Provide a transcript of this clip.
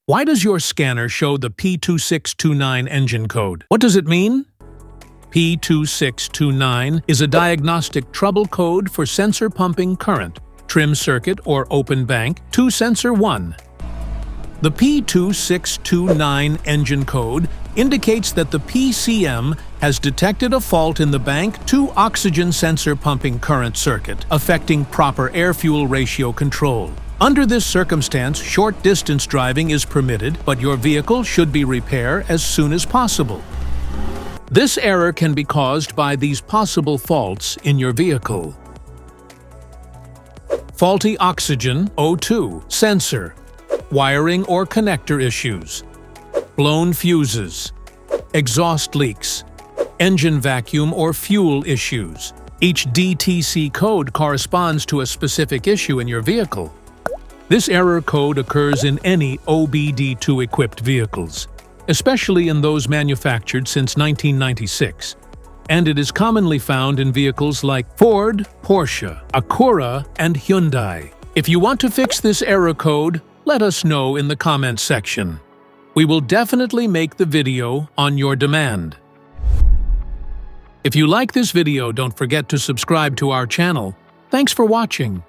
Why does your scanner show the P2629 engine code? What does it mean? P2629 is a diagnostic trouble code for sensor pumping current, trim circuit or open bank to sensor 1. The P2629 engine code indicates that the PCM has detected a fault in the bank to oxygen sensor pumping current circuit, affecting proper air-fuel ratio control. Under this circumstance, short-distance driving is permitted, but your vehicle should be repaired as soon as possible. This error can be caused by these possible faults in your vehicle. Faulty oxygen O2 sensor, wiring or connector issues, blown fuses, exhaust leaks, engine vacuum or fuel issues. Each DTC code corresponds to a specific issue in your vehicle. This error code occurs in any OBD2-equipped vehicles, especially in those manufactured since 1996, and it is commonly found in vehicles like Ford, Porsche, Acura, and Hyundai. If you want to fix this error code, let us know in the comments section. We will definitely make the video on your demand. If you like this video, don't forget to subscribe to our channel. Thanks for watching.